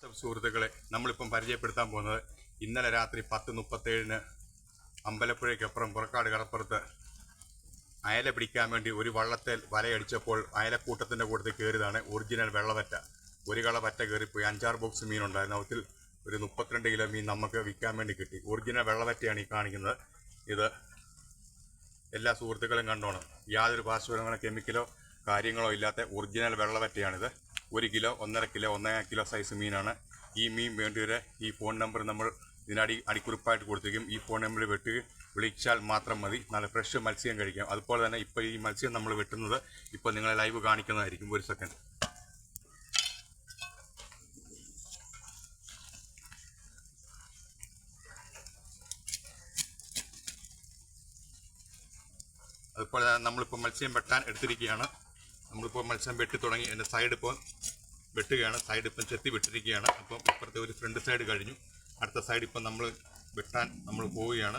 WhatsApp സുഹൃത്തുക്കളെ, നമ്മളിപ്പം പരിചയപ്പെടുത്താൻ പോകുന്നത് ഇന്നലെ രാത്രി 10:37 അമ്പലപ്പുഴയ്ക്കപ്പുറം പുറക്കാട് കടപ്പുറത്ത് അയല പിടിക്കാൻ വേണ്ടി ഒരു വള്ളത്തിൽ വലയടിച്ചപ്പോൾ അയലക്കൂട്ടത്തിൻ്റെ കൂട്ടത്തിൽ കയറിയതാണ് ഒറിജിനൽ വെള്ളവറ്റ. ഒരു കള വറ്റ കയറിപ്പോയി. 5-6 ബോക്സ് മീനുണ്ടായിരുന്നു. അതിൽ ഒരു 32 കിലോ മീൻ നമുക്ക് വിൽക്കാൻ വേണ്ടി കിട്ടി. ഒറിജിനൽ വെള്ളവറ്റയാണ് ഈ കാണിക്കുന്നത്. ഇത് എല്ലാ സുഹൃത്തുക്കളും കണ്ടോണം. യാതൊരു പാർശ്വഫലങ്ങളോ കെമിക്കലോ കാര്യങ്ങളോ ഇല്ലാത്ത ഒറിജിനൽ വെള്ളവറ്റയാണിത്. 1 കിലോ, 1.5 കിലോ, 1.5 കിലോ സൈസ് മീനാണ്. ഈ മീൻ വേണ്ടിവരെ ഈ ഫോൺ നമ്പർ നമ്മൾ അടിക്കുറിപ്പായിട്ട് കൊടുത്തിരിക്കും. ഈ ഫോൺ നമ്പറിൽ വിളിച്ചാൽ മാത്രം മതി. നല്ല ഫ്രഷ് മത്സ്യം കഴിക്കാം. അതുപോലെ തന്നെ ഇപ്പോൾ ഈ മത്സ്യം നമ്മൾ വെട്ടുന്നത് ഇപ്പോൾ നിങ്ങളെ ലൈവ് കാണിക്കുന്നതായിരിക്കും. ഒരു സെക്കൻഡ്. അതുപോലെ നമ്മളിപ്പോൾ മത്സ്യം വെട്ടാൻ എടുത്തിരിക്കുകയാണ്. നമ്മളിപ്പോൾ മത്സ്യം വെട്ടി തുടങ്ങി. എൻ്റെ സൈഡ് ഇപ്പോൾ വെട്ടുകയാണ്. സൈഡ് ഇപ്പം ചെത്തി വിട്ടിരിക്കുകയാണ്. അപ്പം ഇപ്പുറത്തെ ഒരു ഫ്രണ്ട് സൈഡ് കഴിഞ്ഞു. അടുത്ത സൈഡ് ഇപ്പം നമ്മൾ വെട്ടാൻ പോവുകയാണ്.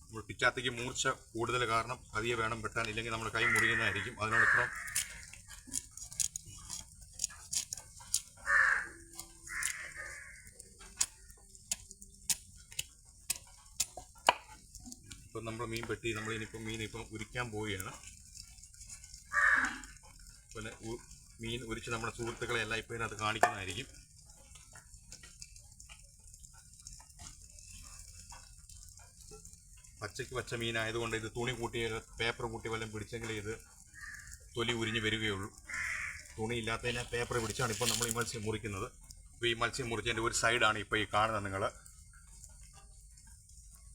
നമ്മൾ പിച്ചാത്തിക്ക് മൂർച്ച കൂടുതൽ കാരണം പതിയെ വേണം വെട്ടാൻ, ഇല്ലെങ്കിൽ നമ്മുടെ കൈ മുറിയുന്നതായിരിക്കും. അതിനോടൊപ്പം ഇപ്പം നമ്മൾ മീൻ വെട്ടി മീനിപ്പം ഉരിക്കാൻ പോവുകയാണ്. പിന്നെ മീൻ ഉരിച്ച് നമ്മുടെ സുഹൃത്തുക്കളെ എല്ലാം ഇപ്പോൾ ഇതിനകത്ത് കാണിക്കുന്നതായിരിക്കും. പച്ചയ്ക്ക് പച്ച മീനായതുകൊണ്ട് ഇത് തുണി കൂട്ടി പേപ്പർ കൂട്ടി വല്ലതും പിടിച്ചെങ്കിൽ ഇത് തൊലി ഉരിഞ്ഞ് വരികയുള്ളൂ. തുണി ഇല്ലാത്തതിനെ പേപ്പർ പിടിച്ചാണ് ഇപ്പോൾ നമ്മൾ ഈ മത്സ്യം മുറിക്കുന്നത്. ഇപ്പോൾ ഈ മത്സ്യം മുറിച്ചതിൻ്റെ ഒരു സൈഡാണ് ഇപ്പോൾ ഈ കാണുന്നത് നിങ്ങൾ.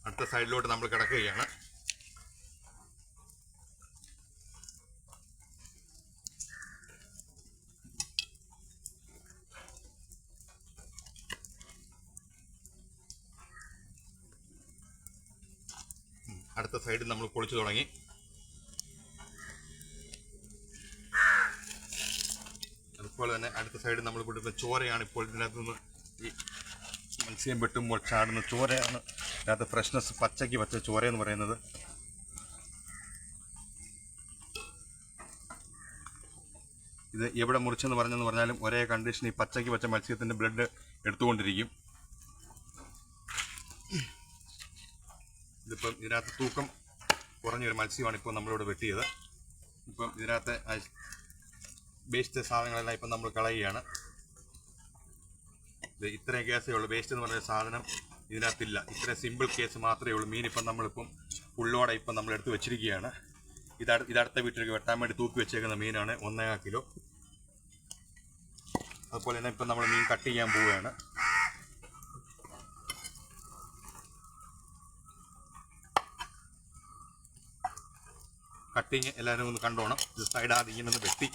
അടുത്ത സൈഡിലോട്ട് നമ്മൾ കിടക്കുകയാണ്. അടുത്ത സൈഡ് നമ്മൾ പൊളിച്ചു തുടങ്ങി. അതുപോലെ തന്നെ അടുത്ത സൈഡ് നമ്മൾ കൊടുക്കുന്ന ചോരയാണ് ഇപ്പോൾ ഇതിനകത്ത് നിന്ന് ഈ മത്സ്യം വെട്ടുമ്പോൾ ചാടുന്ന ചോരയാണ് ഇതിനകത്ത് ഫ്രഷ്നെസ്. പച്ചയ്ക്ക് പച്ച ചോര എന്ന് പറയുന്നത്. ഇത് എവിടെ മുറിച്ചെന്ന് പറഞ്ഞാലും ഒരേ കണ്ടീഷൻ ഈ പച്ചയ്ക്ക് പച്ച മത്സ്യത്തിൻ്റെ ബ്ലഡ് എടുത്തുകൊണ്ടിരിക്കും. ഇതിപ്പം ഇതിനകത്ത് തൂക്കം കുറഞ്ഞൊരു മത്സ്യമാണ് ഇപ്പോൾ നമ്മളിവിടെ വെട്ടിയത്. ഇപ്പം ഇതിനകത്ത് വേസ്റ്റ് സാധനങ്ങളെല്ലാം ഇപ്പം നമ്മൾ കളയുകയാണ്. ഇത് ഇത്രയും കേസേ ഉള്ളൂ. വേസ്റ്റ് എന്ന് പറഞ്ഞ സാധനം ഇതിനകത്തില്ല. ഇത്രയും സിമ്പിൾ കേസ് മാത്രമേ ഉള്ളൂ. മീനിപ്പം നമ്മളിപ്പം ഫുള്ളോടെ ഇപ്പം നമ്മൾ എടുത്ത് വെച്ചിരിക്കുകയാണ്. ഇതടുത്ത വീട്ടിലേക്ക് വെട്ടാൻ വേണ്ടി തൂക്കി വെച്ചേക്കുന്ന മീനാണ്. 1.5 കിലോ. അതുപോലെ തന്നെ ഇപ്പം നമ്മൾ മീൻ കട്ട് ചെയ്യാൻ പോവുകയാണ്. കട്ടിങ് എല്ലാവരും ഒന്ന് കണ്ടോണം. ഇത് സൈഡ് ആദ്യം ഇങ്ങനെ ഒന്ന് വെട്ടി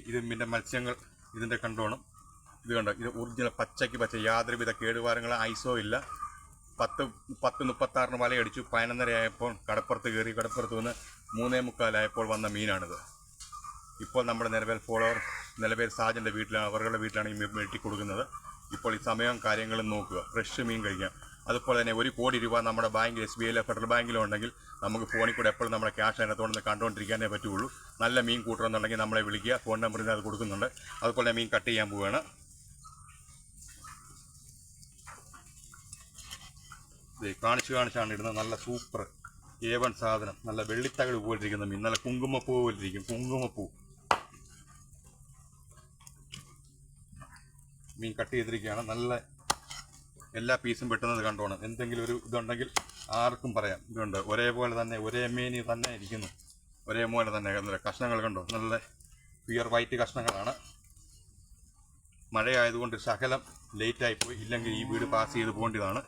ഇത് പിന്നെ മത്സ്യങ്ങൾ ഇതിൻ്റെ കണ്ടോണം. ഇത് കണ്ടോ, ഇത് ഒറിജിനൽ പച്ചയ്ക്ക് പച്ച, യാതൊരുവിധ കേടുപാരങ്ങൾ ഐസോ ഇല്ല. 10:36 വലയടിച്ചു. 11:30 ആയപ്പോൾ കടപ്പുറത്ത് കയറി. കടപ്പുറത്ത് വന്ന് 3:45 ആയപ്പോൾ വന്ന മീനാണിത്. ഇപ്പോൾ നമ്മുടെ നിലവേൽ സാജൻ്റെ വീട്ടിലാണ്, അവരുടെ വീട്ടിലാണ് ഈ മീൻ വെട്ടി കൊടുക്കുന്നത്. ഇപ്പോൾ ഈ സമയവും കാര്യങ്ങളും നോക്കുക. ഫ്രഷ് മീൻ കഴിക്കാം. അതുപോലെ തന്നെ 1 കോടി രൂപ നമ്മുടെ ബാങ്കിൽ, SBIയിലോ ഫെഡറൽ ബാങ്കിലോ ഉണ്ടെങ്കിൽ നമുക്ക് ഫോണിൽ കൂടെ എപ്പോഴും നമ്മുടെ ക്യാഷ് അതിനകത്തോടെ കണ്ടുകൊണ്ടിരിക്കാനേ പറ്റുള്ളൂ. നല്ല മീൻ കൂട്ടണമെന്നുണ്ടെങ്കിൽ നമ്മളെ വിളിക്കുക. ഫോൺ നമ്പറിൽ അത് കൊടുക്കുന്നുണ്ട്. അതുപോലെ മീൻ കട്ട് ചെയ്യാൻ പോവുകയാണ്. കാണിച്ചാണ് ഇടുന്നത്. നല്ല സൂപ്പർ A1 സാധനം. നല്ല വെള്ളിത്തകട് പോലിരിക്കുന്ന മീൻ. നല്ല കുങ്കുമപ്പൂ പോലിരിക്കും. കുങ്കുമപ്പൂ മീൻ കട്ട് ചെയ്തിരിക്കുകയാണ്. നല്ല എല്ലാ പീസും വെട്ടുന്നത് കണ്ടോണം. എന്തെങ്കിലും ഒരു ഇതുണ്ടെങ്കിൽ ആർക്കും പറയാം. ഇതുണ്ട് ഒരേപോലെ തന്നെ, ഒരേ മീനി തന്നെ ഇരിക്കുന്നു. ഒരേപോലെ തന്നെ കഷ്ണങ്ങൾ കണ്ടോ. നല്ല പ്യുവർ വൈറ്റ് കഷ്ണങ്ങളാണ്. മഴയായതുകൊണ്ട് ശകലം ലേറ്റായിപ്പോയി. ഇല്ലെങ്കിൽ ഈ വീട് പാസ് ചെയ്ത് പോകേണ്ടതാണ്.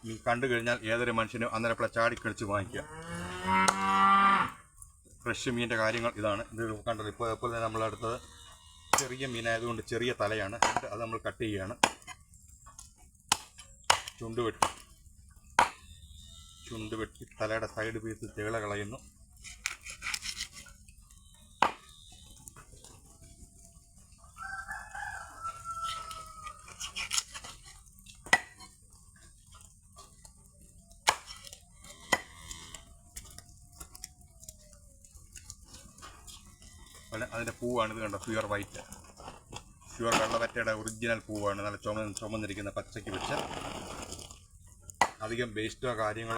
മീൻ കണ്ടു കഴിഞ്ഞാൽ ഏതൊരു മനുഷ്യനും അന്നേരം ചാടിക്കളിച്ച് വാങ്ങിക്കുക. ഫ്രഷ് മീനിൻ്റെ കാര്യങ്ങൾ ഇതാണ്. ഇത് കണ്ടത്. ഇപ്പോൾ അതുപോലെ തന്നെ നമ്മളടുത്തത് ചെറിയ മീനായതുകൊണ്ട് ചെറിയ തലയാണ്. അത് നമ്മൾ കട്ട് ചെയ്യുകയാണ്. ചുണ്ട് വെട്ടി തലയുടെ സൈഡ് പീസ് തേള കളയുന്നു. അതിൻ്റെ പൂവാണ് ഇത് കണ്ടോ, പ്യുവർ വൈറ്റ്, പ്യുവർ വെള്ളവറ്റയുടെ ഒറിജിനൽ പൂവാണ്. നല്ല ചുമന്നിരിക്കുന്ന പച്ചയ്ക്ക് വെച്ച് അധികം വേസ്റ്റോ കാര്യങ്ങളോ